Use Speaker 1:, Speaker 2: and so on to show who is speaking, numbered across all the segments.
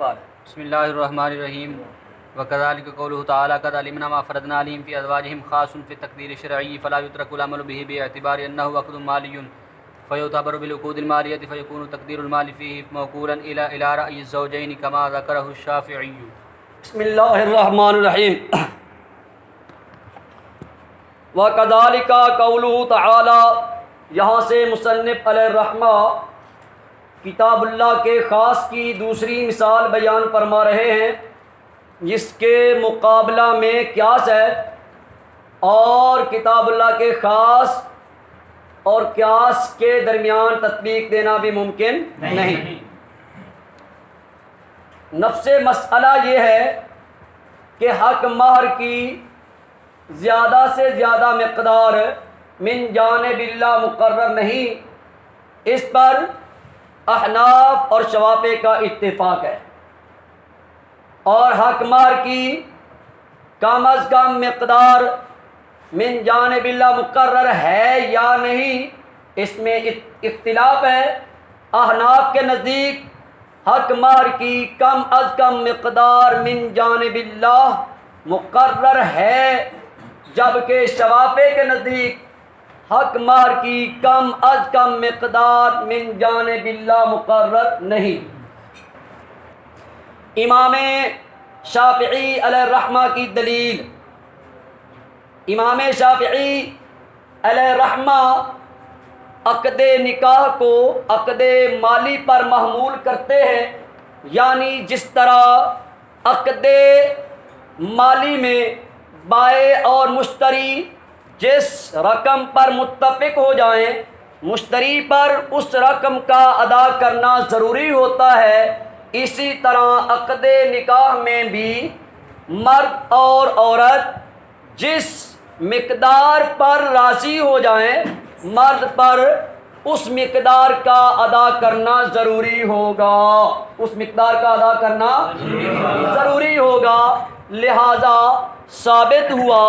Speaker 1: بسم اللہ الرحمن الرحیم وکذالک قولہ تعالی قد علمنا ما فرضنا علیہم فی ازواجہم خاص فی التقدیر الشرعی فلا یترک العمل به باعتبار انہ عقد مالی فیعتبر بالعقود المالیۃ فیکون تقدیر المال فیہ موکولا الی رأی الزوجین کما ذکرہ الشافعی۔
Speaker 2: بسم اللہ الرحمن الرحیم وکذالک قولہ تعالی، یہاں سے مصنف علیہ الرحمہ کتاب اللہ کے خاص کی دوسری مثال بیان فرما رہے ہیں، جس کے مقابلہ میں قیاس ہے، اور کتاب اللہ کے خاص اور قیاس کے درمیان تطبیق دینا بھی ممکن نہیں۔ نفس مسئلہ یہ ہے کہ حق مہر کی زیادہ سے زیادہ مقدار من جانب اللہ مقرر نہیں، اس پر احناف اور شوافع کا اتفاق ہے، اور حق مہر کی کم از کم مقدار من جانب اللہ مقرر ہے یا نہیں، اس میں اختلاف ہے۔ احناف کے نزدیک حق مہر کی کم از کم مقدار من جانب اللہ مقرر ہے، جبکہ شوافع کے نزدیک حق مہر کی کم از کم مقدار من جانب اللہ مقرر نہیں۔ امام شافعی علیہ الرحمہ کی دلیل، امام شافعی علیہ الرحمہ عقد نکاح کو عقد مالی پر محمول کرتے ہیں، یعنی جس طرح عقد مالی میں بائع اور مشتری جس رقم پر متفق ہو جائیں، مشتری پر اس رقم کا ادا کرنا ضروری ہوتا ہے، اسی طرح عقد نکاح میں بھی مرد اور عورت جس مقدار پر راضی ہو جائیں، مرد پر اس مقدار کا ادا کرنا ضروری ہوگا، اس مقدار کا ادا کرنا ضروری ہوگا۔ لہذا ثابت ہوا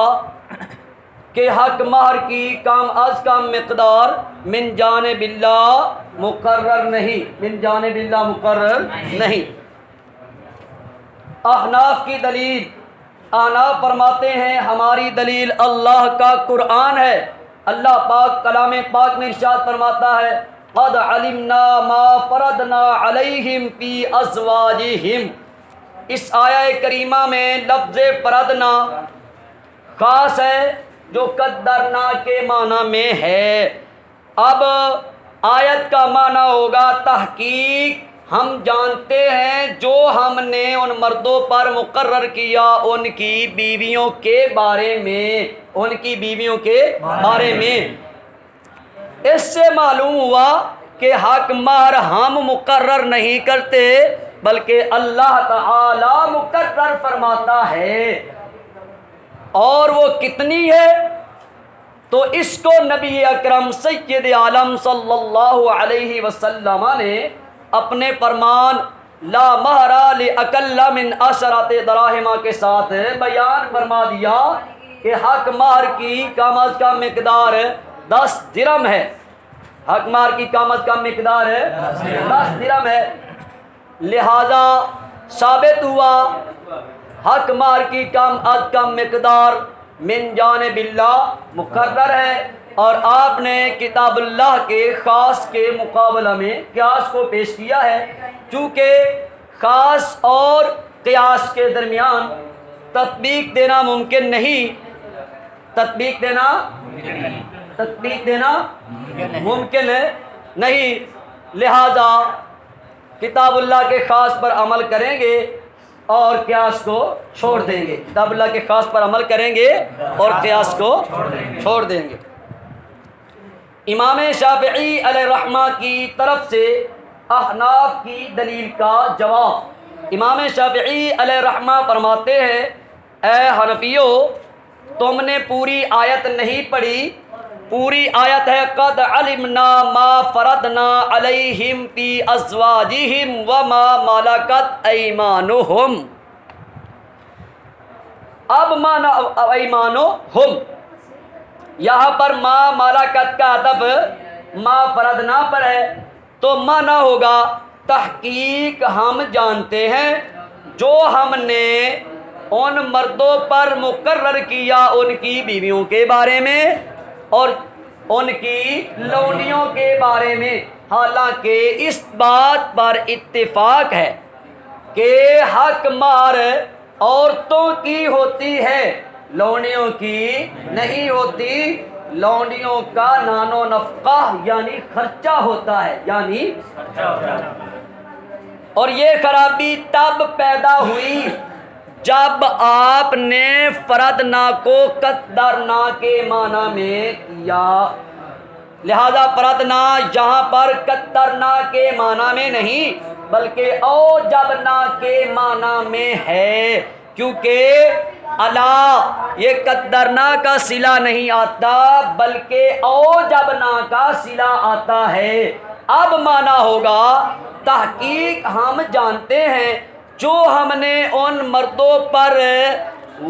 Speaker 2: کہ حق مہر کی کم از کم مقدار من جانب اللہ مقرر نہیں، من جانب اللہ مقرر نہیں۔ احناف کی دلیل، احناف فرماتے ہیں ہماری دلیل اللہ کا قرآن ہے۔ اللہ پاک کلام پاک میں ارشاد فرماتا ہے قد علمنا ما فرضنا علیہم فی ازواجہم۔ اس آیہ کریمہ میں لفظ فرضنا خاص ہے جو قدرنا کے معنی میں ہے۔ اب آیت کا معنی ہوگا تحقیق، ہم جانتے ہیں جو ہم نے ان مردوں پر مقرر کیا ان کی بیویوں کے بارے میں، ان کی بیویوں کے بارے میں۔ اس سے معلوم ہوا کہ حق مہر ہم مقرر نہیں کرتے بلکہ اللہ تعالی مقرر فرماتا ہے، اور وہ کتنی ہے تو اس کو نبی اکرم سید عالم صلی اللہ علیہ وسلم نے اپنے فرمان لا مہر لأقل من 10 دراہم کے ساتھ بیان فرما دیا کہ حق مہر کی کم از کم مقدار 10 درہم ہے، حق مہر کی کم از کم مقدار 10 درہم ہے۔ لہذا ثابت ہوا حق مہر کی کم از کم مقدار من جانب اللہ مقرر ہے، اور آپ نے کتاب اللہ کے خاص کے مقابلہ میں قیاس کو پیش کیا ہے، چونکہ خاص اور قیاس کے درمیان تطبیق دینا ممکن نہیں، تطبیق دینا ممکن نہیں، لہذا کتاب اللہ کے خاص پر عمل کریں گے اور قیاس کو چھوڑ دیں گے، کتاب اللہ کے خاص پر عمل کریں گے اور قیاس کو چھوڑ دیں گے۔ امام شافعی علیہ الرحمہ کی طرف سے احناف کی دلیل کا جواب، امام شافعی علیہ الرحمہ فرماتے ہیں اے حنفیو، تم نے پوری آیت نہیں پڑھی، پوری آیت ہے قد علمنا ما فرضنا علیہم فی ازواجہم وما ملکت ایمانہم۔ اب مانا ایمانہم، یہاں پر ما ملکت کا عطف ما فرضنا پر ہے، تو مانا ہوگا تحقیق ہم جانتے ہیں جو ہم نے ان مردوں پر مقرر کیا ان کی بیویوں کے بارے میں اور ان کی لونیوں کے بارے میں، حالانکہ اس بات پر اتفاق ہے کہ حق مہر عورتوں کی ہوتی ہے، لونیوں کی نہیں ہوتی۔ لونیوں کا نان و نفقہ یعنی خرچہ ہوتا ہے، یعنی اور یہ خرابی تب پیدا ہوئی جب آپ نے فردنا کو قدرنا کے معنی میں کیا، لہذا فردنا یہاں پر قدرنا کے معنی میں نہیں بلکہ اوجبنا کے معنی میں ہے، کیونکہ الا یہ قدرنا کا صلہ نہیں آتا بلکہ اوجبنا کا صلہ آتا ہے۔ اب معنی ہوگا تحقیق ہم جانتے ہیں جو ہم نے ان مردوں پر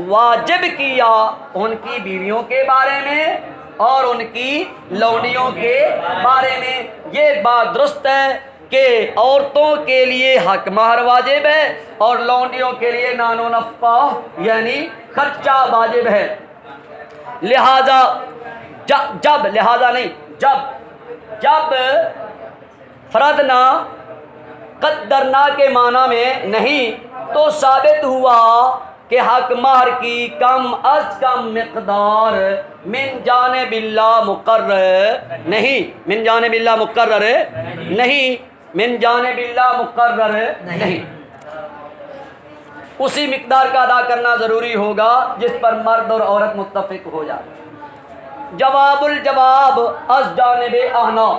Speaker 2: واجب کیا ان کی بیویوں کے بارے میں اور ان کی لونیوں کے بارے میں۔ یہ بات درست ہے کہ عورتوں کے لیے حق مہر واجب ہے اور لونڈیوں کے لیے نان و نفقہ یعنی خرچہ واجب ہے۔ لہذا جب فردنا قدرنا کے معنی میں نہیں تو ثابت ہوا کہ حق مہر کی کم از کم مقدار من جانب اللہ مقرر نہیں، من جانب اللہ مقرر نہیں، من جانب اللہ مقرر نہیں، اسی مقدار کا ادا کرنا ضروری ہوگا جس پر مرد اور عورت متفق ہو جائے۔ جواب الجواب از جانب احناف،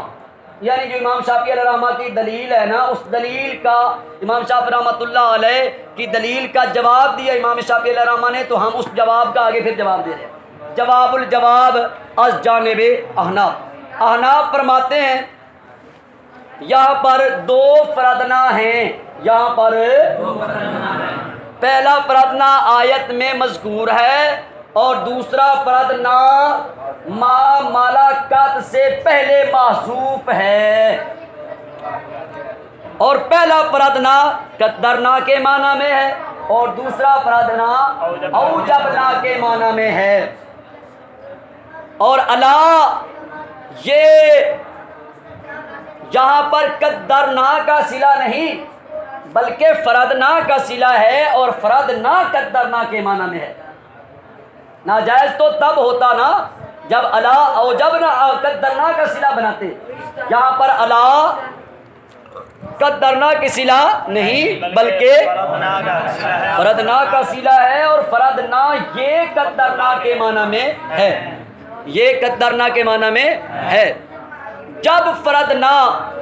Speaker 2: یعنی جو امام شافعی علیہ رحمہ کی دلیل ہے نا، اس دلیل کا امام شافعی رحمۃ اللہ علیہ کی دلیل کا جواب دیا امام شافعی علیہ رحمہ نے، تو ہم اس جواب کا آگے پھر جواب دے رہے ہیں۔ جواب الجواب از جانب احناف، احناف فرماتے ہیں یہاں پر دو فردنا ہیں، یہاں پر پہلا فردنا آیت میں مذکور ہے اور دوسرا فردنا ما ملکت سے پہلے محذوف ہے، اور پہلا فردنا قدرنا کے معنی میں ہے اور دوسرا فردنا اوجبنا کے معنی میں ہے۔ اور الا یہ یہاں پر قدرنا کا صلہ نہیں بلکہ فردنا کا صلہ ہے اور فردنا قدرنا کے معنی میں ہے۔ ناجائز تو تب ہوتا نا جب الا اوجبنا قدرنا کا صلہ بناتے، یہاں پر الا قدرنا کی صلہ نہیں بلکہ فردنا کا صلہ ہے اور فردنا یہ قدرنا کے معنی میں ہے، یہ قدرنا کے معنی میں ہے۔ جب فردنا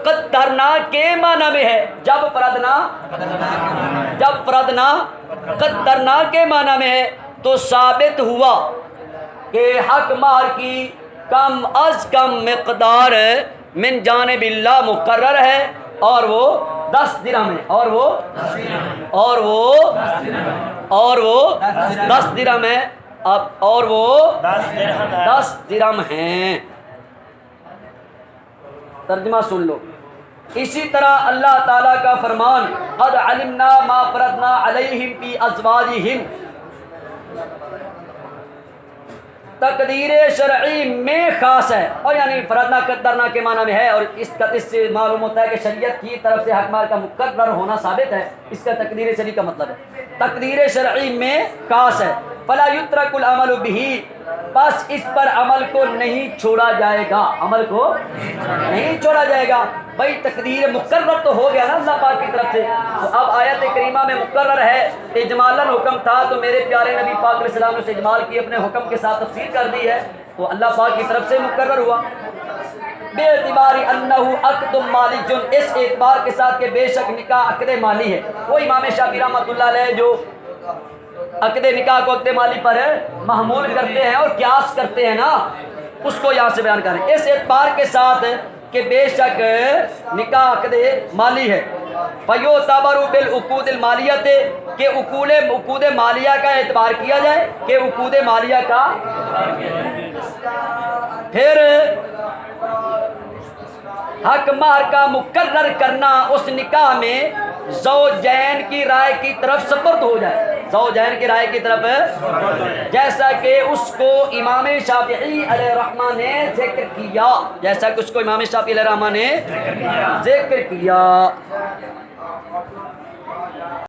Speaker 2: قدرنا کے معنی میں ہے، جب فردنا قدرنا کے معنی میں ہے تو ثابت ہوا کہ حق مہر کی کم از کم مقدار من جانب اللہ مقرر ہے اور وہ 10 درہم ہے، اور وہ 10 درہم ہے، اور وہ 10 درہم ہیں۔ ترجمہ سن لو۔ اسی طرح اللہ تعالیٰ کا فرمان قد علمنا ما فرضنا علیہم فی ازواجہم، تقدیر شرعی میں خاص ہے، اور یعنی فرضنا قدرنا کے معنی میں ہے، اور اس سے معلوم ہوتا ہے کہ شریعت کی طرف سے حق مہر کا مقرر ہونا ثابت ہے، اس کا تقدیر شرعی کا مطلب ہے تقدیر شرعی میں خاص ہے۔ فلا یترک العمل بہ، بس اس پر عمل کو نہیں چھوڑا جائے گا، عمل کو نہیں چھوڑا جائے گا۔ بھائی تقدیر مقرر تو ہو گیا نا اللہ پاک کی طرف سے، تو اب آیت کریمہ میں مقرر ہے، اجمالاً حکم تھا تو میرے پیارے نبی پاک علیہ السلام نے اسے اجمال کی اپنے حکم کے ساتھ تفسیر کر دی ہے، تو اللہ پاک کی طرف سے مقرر ہوا۔ بے اعتبار انہ عقد مالی جن، اس اعتبار کے ساتھ کہ بے شک نکاح عقد مالی ہے۔ وہ امام شافعی رحمۃ اللہ علیہ جو عقد نکاح کو عقد مالی پر محمول کرتے ہیں اور قیاس کرتے ہیں نا، اس کو یہاں سے بیان کر رہے ہیں، اس اعتبار کے ساتھ کہ بے شک نکاح عقد مالی ہے۔ فَيُعْتَبَرُ بِالْعُقُودِ الْمَالِيَّةِ، کہ عقود مالیہ کا اعتبار کیا جائے، کہ عقود مالیہ کا حق مہر کا مقرر کرنا اس نکاح میں زوجین کی رائے کی طرف سپرد ہو جائے، زوجین کی رائے کی طرف، جیسا کہ اس کو امام شافعی علیہ الرحمہ نے ذکر کیا، جیسا کہ اس کو امام شافعی علیہ الرحمہ نے ذکر کیا۔